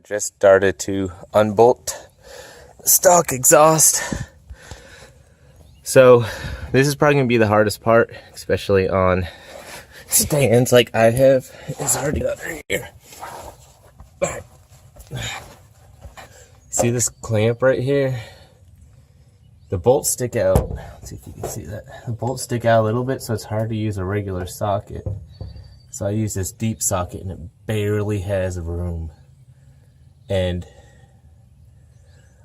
just started to unbolt the stock exhaust. So this is probably gonna be the hardest part, especially on stands like I have. It's hard to get under here. All right. See this clamp right here? The bolts stick out. Let's see if you can see that. The bolts stick out a little bit, so it's hard to use a regular socket. So I use this deep socket and it barely has room. And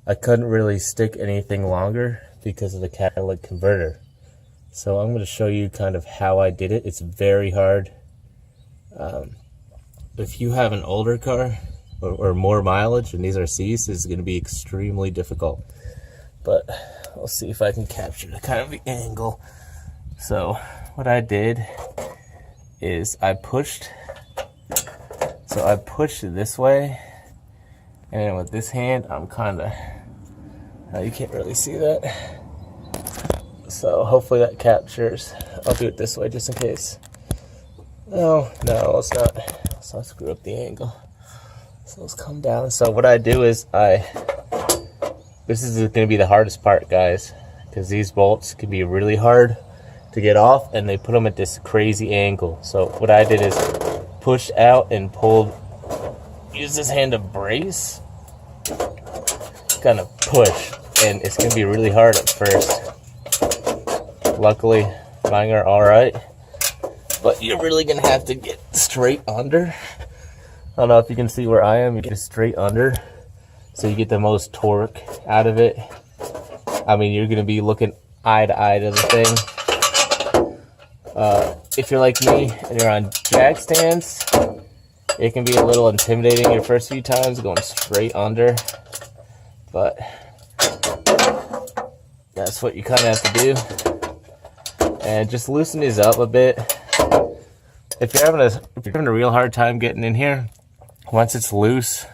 I couldn't really stick anything longer because of the catalytic converter. So I'm going to show you kind of how I did it. It's very hard. If you have an older car or more mileage, and these are C's, this is going to be extremely difficult. But I'll see if I can capture the kind of the angle. So what I did is I pushed it this way, and then with this hand I'm kind of, you can't really see that, so hopefully that captures. I'll do it this way just in case. No, let's not screw up the angle. So let's come down. So what I do is this is going to be the hardest part, guys, because these bolts can be really hard to get off, and they put them at this crazy angle. So what I did is push out and pulled, use this hand to brace, kind of push, and it's going to be really hard at first. Luckily mine are all right, but you're really going to have to get straight under. I don't know if you can see where I am. You get straight under so you get the most torque out of it. I mean, you're going to be looking eye to eye to the thing. If you're like me and you're on jack stands, it can be a little intimidating your first few times going straight under, but that's what you kind of have to do. And just loosen these up a bit. If you're having a real hard time getting in here, once it's loose,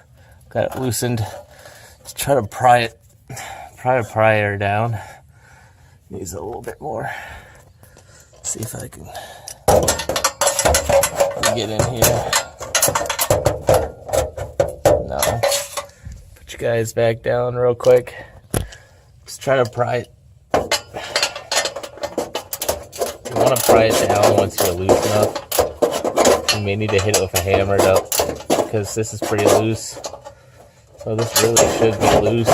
got it loosened, just try to pry her down. Needs a little bit more. See if I can get in here. No. Put you guys back down real quick. Just try to pry it. You want to pry it down once you're loose enough. You may need to hit it with a hammer though, because this is pretty loose. So this really should be loose.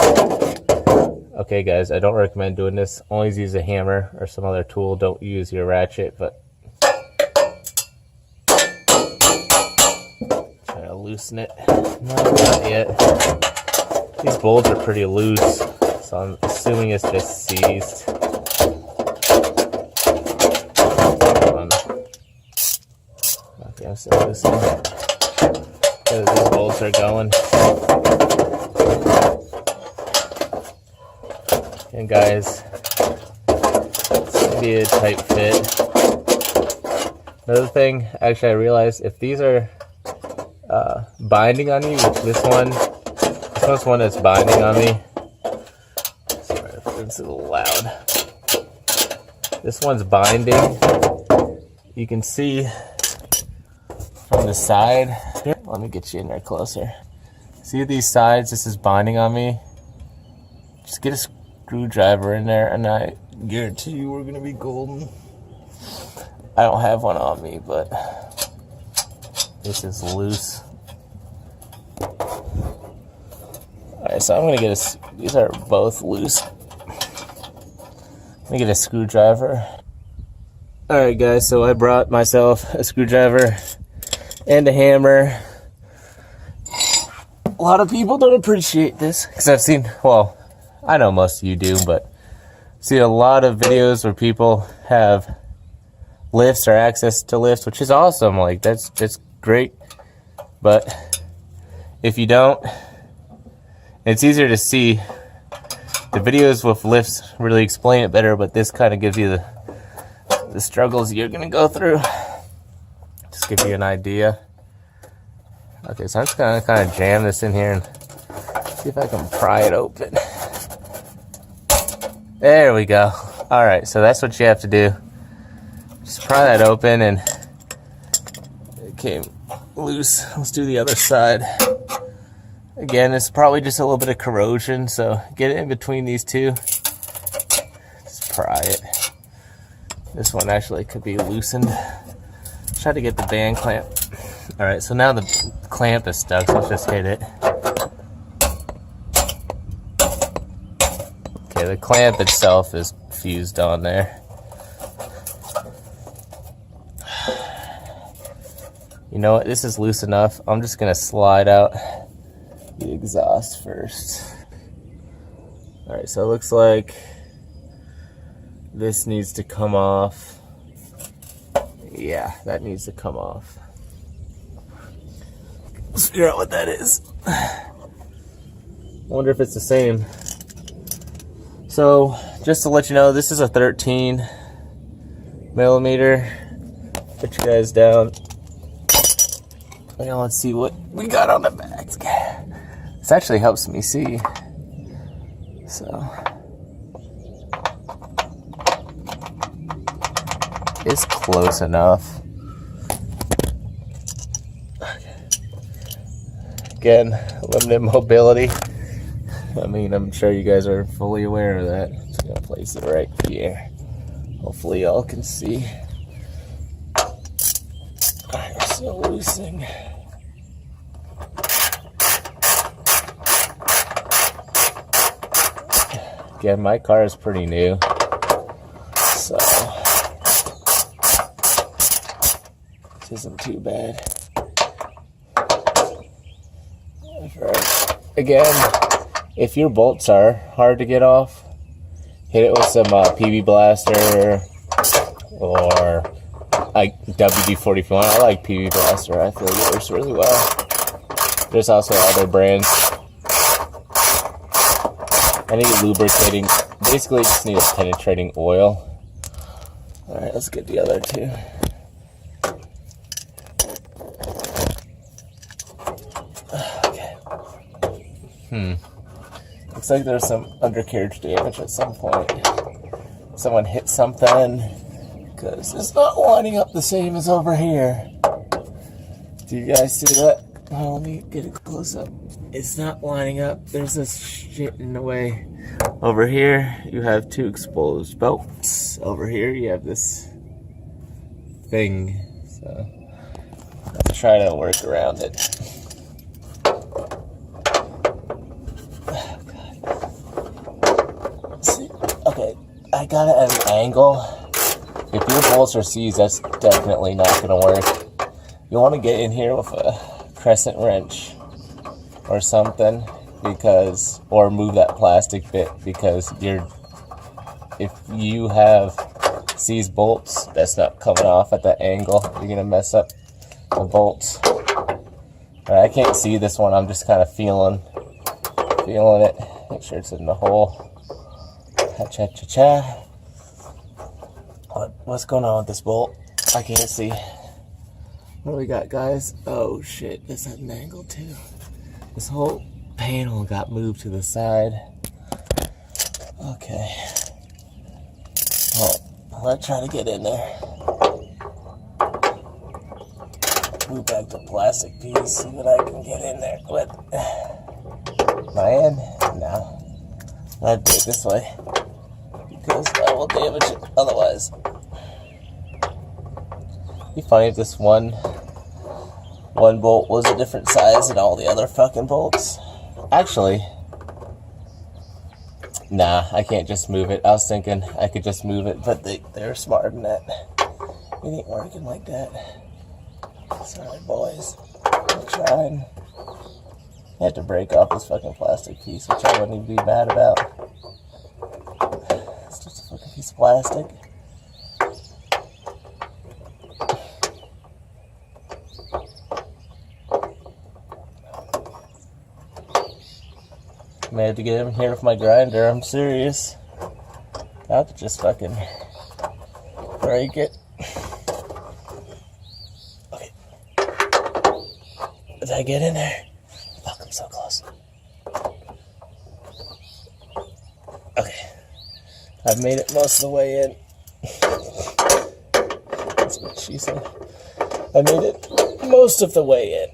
Okay guys, I don't recommend doing this. Always use a hammer or some other tool. Don't use your ratchet, but try to loosen it. No, not yet. These bolts are pretty loose, so I'm assuming it's just seized. Okay, I'm still loosening. These bolts are going. And guys, it's going to be a tight fit. Another thing, actually I realized, if these are binding on you, which this one's one that's binding on me. Sorry if it's a little loud. This one's binding. You can see from the side. Let me get you in there closer. See these sides? This is binding on me. Just get a screwdriver in there, and I guarantee you we're gonna be golden. I don't have one on me, but this is loose. Alright, so I'm gonna get these are both loose. Let me get a screwdriver. Alright guys, so I brought myself a screwdriver and a hammer. A lot of people don't appreciate this, because I've seen, well, I know most of you do, but see a lot of videos where people have lifts or access to lifts, which is awesome. Like that's great. But if you don't, it's easier to see. The videos with lifts really explain it better, but this kind of gives you the struggles you're gonna go through. Just give you an idea. Okay, so I'm just gonna kind of jam this in here and see if I can pry it open. There we go. All right, so that's what you have to do. Just pry that open, and it came loose. Let's do the other side. Again, it's probably just a little bit of corrosion, so get it in between these two. Just pry it. This one actually could be loosened. Try to get the band clamp. Alright, so now the clamp is stuck, so let's just hit it. Okay, the clamp itself is fused on there. You know what, this is loose enough. I'm just gonna slide out the exhaust first. Alright, so it looks like this needs to come off. Yeah, that needs to come off. Let's figure out what that is. I wonder if it's the same. So, just to let you know, this is a 13 millimeter. Put you guys down. Now let's see what we got on the back. This actually helps me see. So, it's close enough. Again, limited mobility. I mean, I'm sure you guys are fully aware of that. Just gonna place it right here. Hopefully y'all can see. Alright, we're still loosening. Again, my car is pretty new, so this isn't too bad. Again, if your bolts are hard to get off, hit it with some PB Blaster or like WD-40 if you want. I like PB Blaster. I feel like it works really well. There's also other brands. I need lubricating. Basically, just need a penetrating oil. Alright, let's get the other two. Okay. Looks like there's some undercarriage damage at some point. Someone hit something, because it's not lining up the same as over here. Do you guys see that? Oh, let me get a close up. It's not lining up. There's this shit in the way. Over here, you have two exposed bolts. Over here, you have this thing. So, let's try to work around it. Oh, God. See? Okay, I got it at an angle. If your bolts are seized, that's definitely not going to work. You want to get in here with a crescent wrench or something, because, or move that plastic bit, because if you have seized bolts, that's not coming off at that angle. You're gonna mess up the bolts. Alright, I can't see this one. I'm just kind of feeling it. Make sure it's in the hole. Cha-cha-cha-cha. What's going on with this bolt? I can't see. What do we got, guys? Oh shit, that's at an angle too. This whole panel got moved to the side. Okay. Well, let's try to get in there. Move back the plastic piece, see what I can get in there with. Am I in? No. I'd do it this way, because I will damage it otherwise. It'd be funny if this one bolt was a different size than all the other fucking bolts. Actually, nah, I can't just move it. I was thinking I could just move it, but they're smarter than that. It ain't working like that. Sorry, boys. I'm trying. I had to break off this fucking plastic piece, which I wouldn't even be mad about. It's just a fucking piece of plastic. I may have to get in here with my grinder. I'm serious. I have to just fucking break it. Okay. Did I get in there? Fuck, I'm so close. Okay. I've made it most of the way in. That's what she said. I made it most of the way in.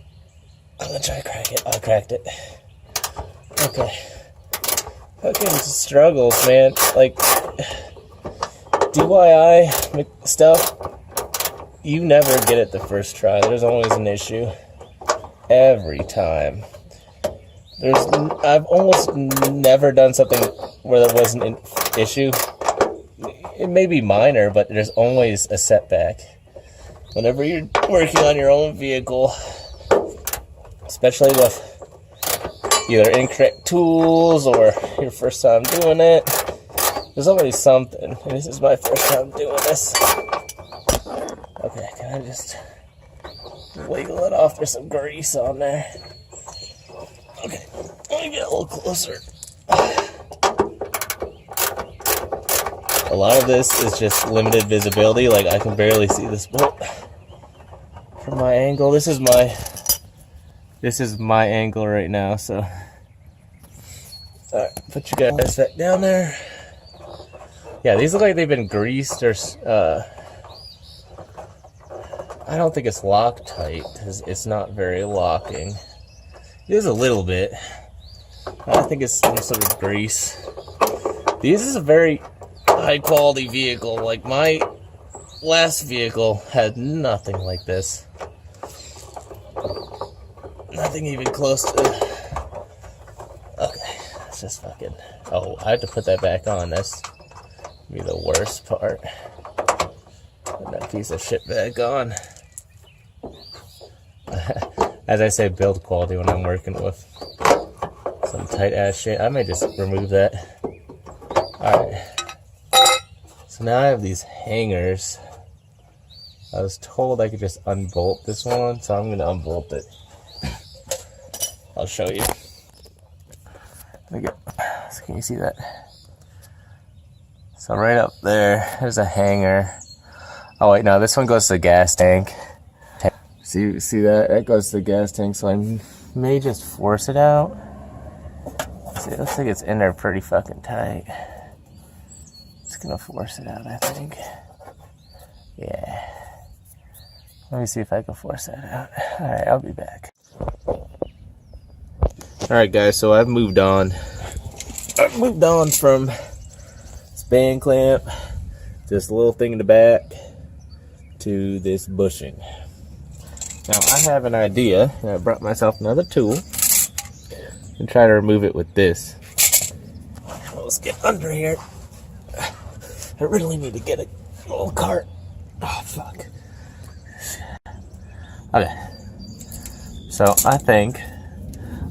I'm gonna try to crack it. I cracked it. Okay. Fucking struggles, man. Like, DIY stuff, you never get it the first try. There's always an issue. Every time. I've almost never done something where there wasn't an issue. It may be minor, but there's always a setback. Whenever you're working on your own vehicle, especially with either incorrect tools or your first time doing it, there's always something. And this is my first time doing this. Okay, can I just wiggle it off? There's some grease on there. Okay, let me get a little closer. A lot of this is just limited visibility. Like, I can barely see this bolt from my angle. This is my angle right now, so. Alright, put you guys back down there. Yeah, these look like they've been greased or, I don't think it's Loctite, because it's not very locking. It is a little bit. I think it's some sort of grease. This is a very high quality vehicle. Like, my last vehicle had nothing like this. Nothing even close to. Okay, let's just fucking. Oh, I have to put that back on. That's be the worst part. Put that piece of shit back on. As I say, build quality when I'm working with some tight ass shit. I may just remove that. Alright. So now I have these hangers. I was told I could just unbolt this one, so I'm going to unbolt it. I'll show you. So can you see that? So right up there's a hanger. Oh wait, no, this one goes to the gas tank. See that? That goes to the gas tank, so I may just force it out. See, it looks like it's in there pretty fucking tight. Just gonna force it out, I think. Yeah. Let me see if I can force that out. Alright, I'll be back. Alright guys, so I've moved on. I've moved on from this band clamp, this little thing in the back, to this bushing. Now I have an idea, and I brought myself another tool and try to remove it with this. Well, let's get under here. I really need to get a little cart. Oh fuck. Okay. So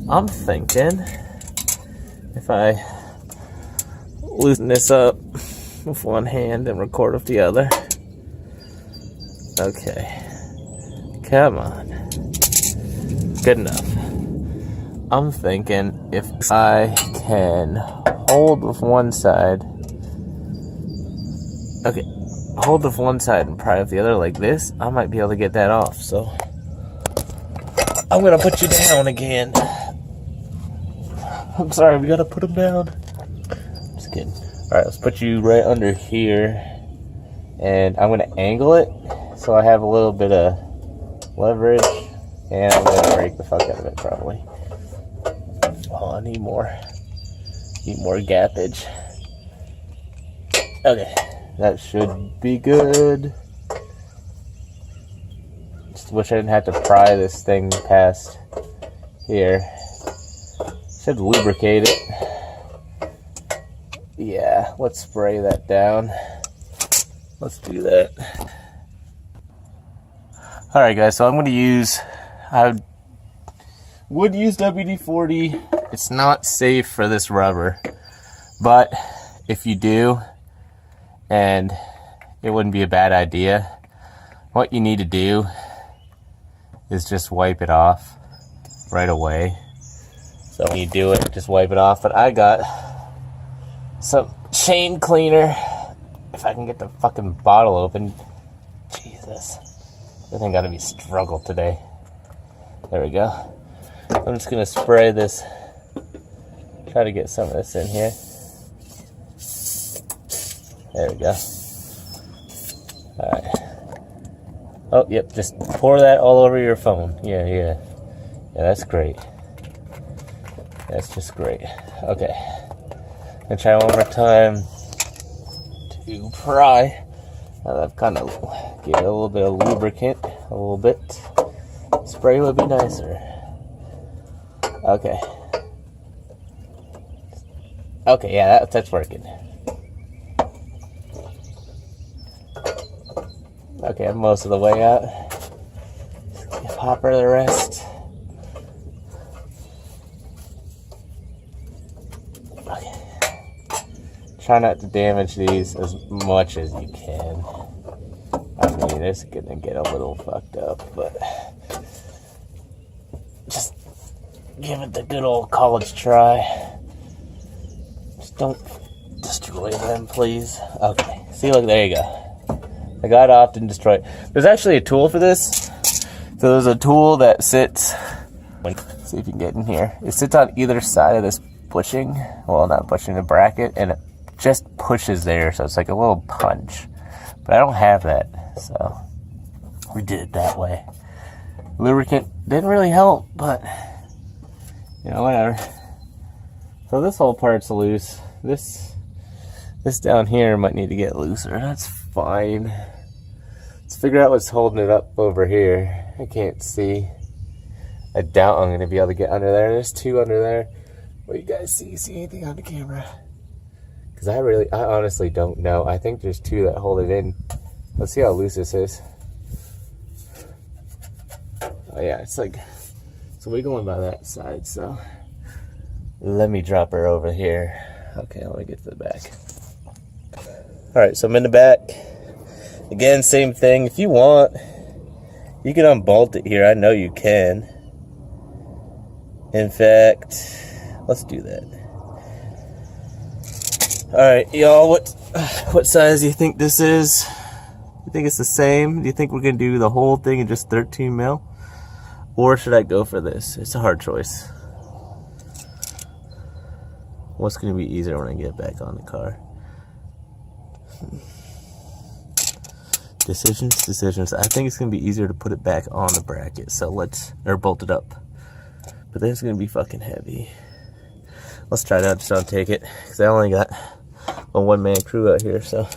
I'm thinking if I loosen this up with one hand and record with the other. Okay. Come on. Good enough. I'm thinking if I can hold with one side. Okay. Hold with one side and pry with the other like this, I might be able to get that off. So I'm gonna put you down again. I'm sorry, we gotta put him down. Just kidding. Alright, let's put you right under here. And I'm gonna angle it so I have a little bit of leverage, and I'm gonna break the fuck out of it probably. Oh, I need more gappage. Okay, that should be good. Just wish I didn't have to pry this thing past here. Should lubricate it. Yeah, let's spray that down. Let's do that. Alright guys, so I'm going to use, I would use WD-40. It's not safe for this rubber, but if you do, and it wouldn't be a bad idea, what you need to do is just wipe it off right away. So when you do it, just wipe it off. But I got some chain cleaner. If I can get the fucking bottle open. Jesus. Everything gotta be struggled today. There we go. I'm just gonna spray this. Try to get some of this in here. There we go. Alright. Oh, yep, just pour that all over your phone. Yeah, that's great. That's just great. Okay. Gonna try one more time to pry. I've kind of give it a little bit of lubricant, a little bit. Spray would be nicer. Okay. Okay, yeah, that's working. Okay, I'm most of the way out. Pop her the rest. Okay. Try not to damage these as much as you can. I mean, it's gonna get a little fucked up, but just give it the good old college try. Just don't destroy them, please. Okay, see, look, there you go. I got off and destroyed. There's actually a tool for this. So there's a tool that sits, see if you can get in here. It sits on either side of this bushing, well, not bushing, the bracket, and it just pushes there, so it's like a little punch. But I don't have that, so we did it that way. Lubricant didn't really help, but you know, whatever. So this whole part's loose. This down here might need to get looser. That's fine. Let's figure out what's holding it up over here. I can't see. I doubt I'm gonna be able to get under there. There's two under there. What do you guys see? See anything on the camera? Because I honestly don't know. I think there's two that hold it in. Let's see how loose this is. Oh yeah, it's like, so we're going by that side, so let me drop her over here. Okay, let me get to the back. Alright, so I'm in the back. Again, same thing. If you want, you can unbolt it here. I know you can. In fact, let's do that. Alright, y'all, what size do you think this is? You think it's the same? Do you think we're going to do the whole thing in just 13 mil? Or should I go for this? It's a hard choice. What's going to be easier when I get back on the car? Decisions. I think it's going to be easier to put it back on the bracket. So or bolt it up. But then it's going to be fucking heavy. Let's try that. Just don't take it. Because I only got a one-man crew out here, so.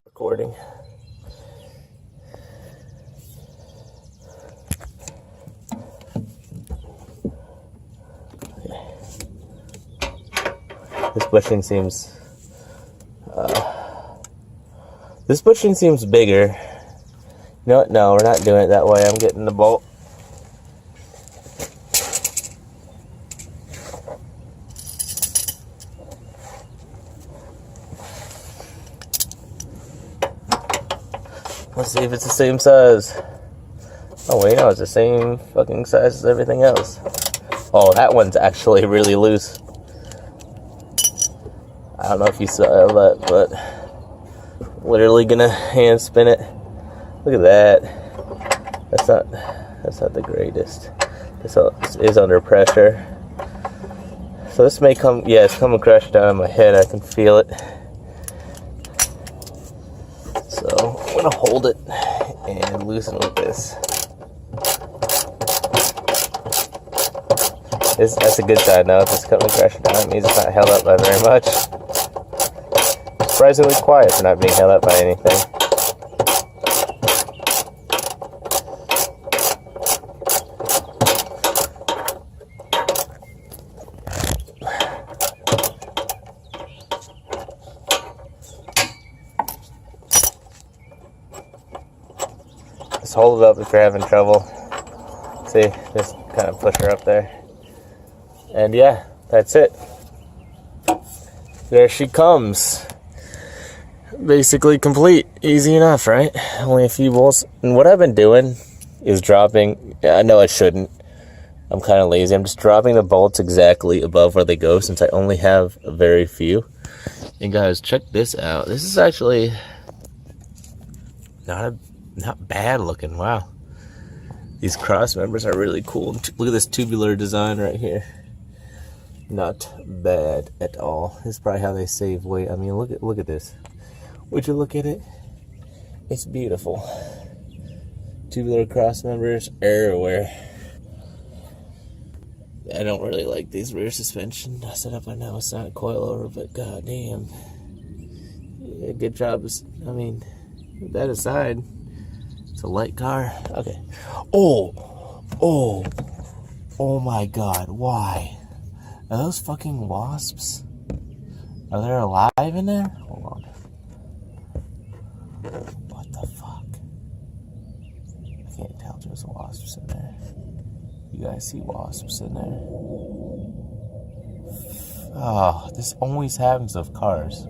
Recording. This bushing seems bigger. You know what? No, we're not doing it that way. I'm getting the bolt. Let's see if it's the same size. Oh wait, no, it's the same fucking size as everything else. Oh, that one's actually really loose. I don't know if you saw that, but literally gonna hand spin it. Look at that. That's not the greatest. This is under pressure. So this may come, yeah, it's coming crashing down on my head. I can feel it. So I'm gonna hold it and loosen with this. That's a good side now. It's just coming crashing down. It means it's not held up by very much. Surprisingly quiet for not being held up by anything. Just hold it up if you're having trouble. See, just kind of push her up there. And yeah, that's it. There she comes. Basically complete. Easy enough, right? Only a few bolts. And what I've been doing is dropping, I know I shouldn't, I'm kind of lazy, I'm just dropping the bolts exactly above where they go since I only have a very few. And guys, check this out. This is actually not bad looking. Wow, these cross members are really cool. Look at this tubular design right here. Not bad at all. This is probably how they save weight. I mean, look at this. Would you look at it? It's beautiful. Tubular cross members everywhere. I don't really like these rear suspension setup. I know it's not a coilover, but goddamn, yeah, good job. I mean, that aside, it's a light car. Okay. Oh my God! Why are those fucking wasps? Are they alive in there? Hold on. What the fuck? I can't tell there's wasps in there. You guys see wasps in there? Oh, this always happens with cars.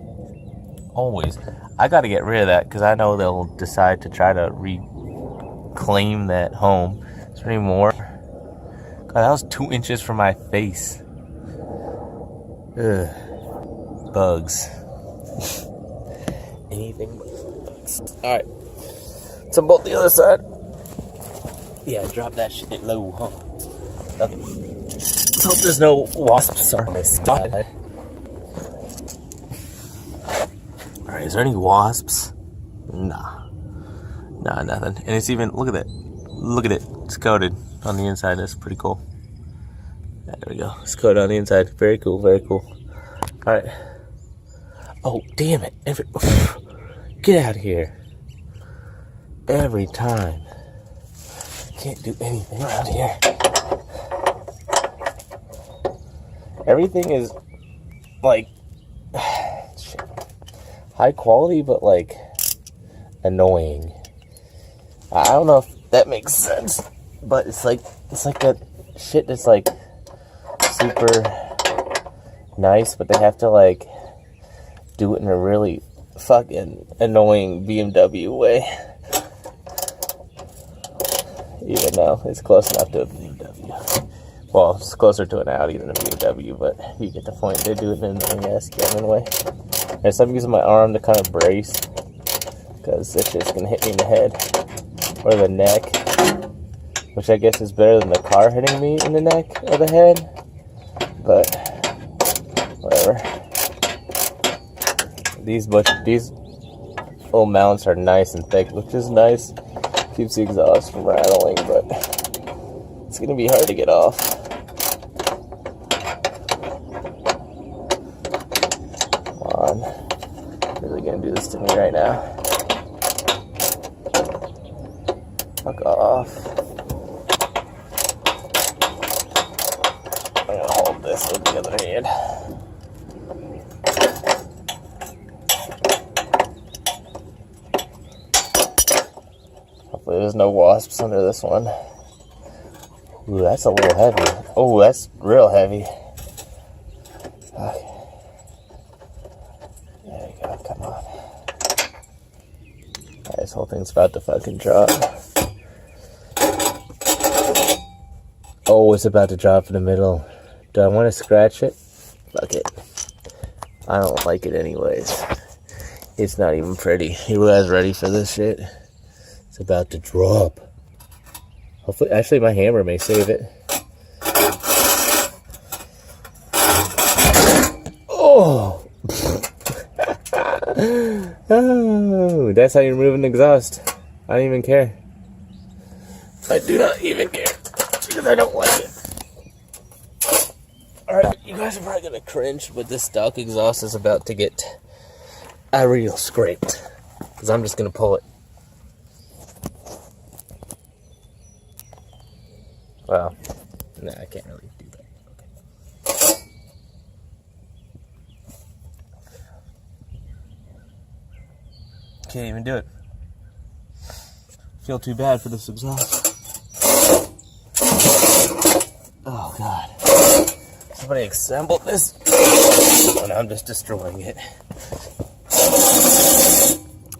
Always. I gotta get rid of that because I know they'll decide to try to reclaim that home. Is there any more? God, that was 2 inches from my face. Ugh. Bugs. Anything but bugs. Alright. So both the other side. Yeah, drop that shit low, huh? Okay. Let's hope there's no wasps on this side. Alright, is there any wasps? Nah, nothing. And it's even, look at that. Look at it. It's coated on the inside. That's pretty cool. There we go. It's coated on the inside. Very cool, very cool. Alright. Oh, damn it. Get out of here. Every time. Can't do anything around here. Everything is like shit. High quality, but like annoying. I don't know if that makes sense, but it's like that shit that's like super nice, but they have to like do it in a really fucking annoying BMW way. Even though it's close enough to a BMW. Well, it's closer to an Audi than a BMW, but you get the point. They do it in an ass German way. And so I'm using my arm to kind of brace, because it's just going to hit me in the head or the neck, which I guess is better than the car hitting me in the neck or the head, but whatever. These little mounts are nice and thick, which is nice. Keeps the exhaust from rattling, but it's gonna be hard to get off. Come on. Really gonna do this to me right now. Fuck off. I'm gonna hold this with the other hand. There's no wasps under this one. Ooh, that's a little heavy. Oh, that's real heavy. Okay. There you go, come on. Alright, this whole thing's about to fucking drop. Oh, it's about to drop in the middle. Do I want to scratch it? Fuck it. I don't like it anyways. It's not even pretty. You guys ready for this shit? It's about to drop. Hopefully, actually my hammer may save it. Oh! Oh, that's how you're removing the exhaust. I don't even care. I do not even care. Because I don't like it. Alright, you guys are probably gonna cringe, but this stock exhaust is about to get real scraped. Because I'm just gonna pull it. Well, no, I can't really do that. Okay. Can't even do it. Feel too bad for this exhaust. Oh God. Somebody assembled this and I'm just destroying it.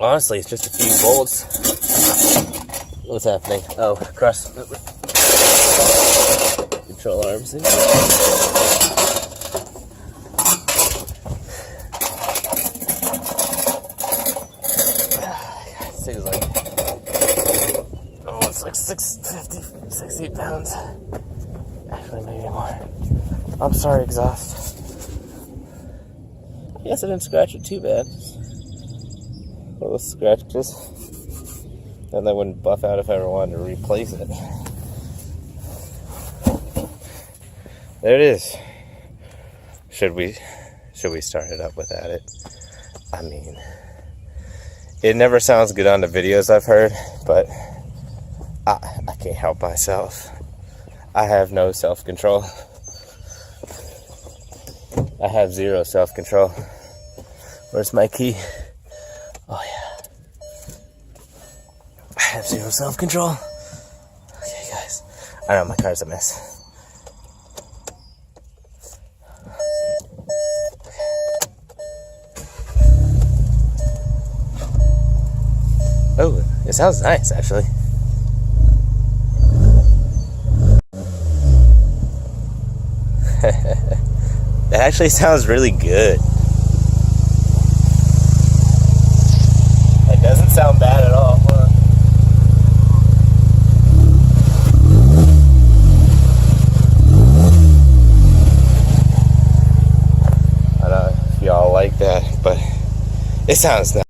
Honestly, it's just a few bolts. What's happening? Oh, cross. Control arms. This thing is like, oh, it's like 650, 60 pounds. Actually, maybe more. I'm sorry, exhaust. I guess I didn't scratch it too bad. Little scratches. Then that wouldn't buff out if I ever wanted to replace it. There it is. Should we start it up without it? I mean, it never sounds good on the videos I've heard, but I can't help myself. I have no self-control. I have zero self-control. Where's my key? Oh yeah. I have zero self-control. Okay guys, I know my car's a mess. Oh, it sounds nice actually. That actually sounds really good. It doesn't sound bad at all. I don't know if y'all like that, but it sounds nice.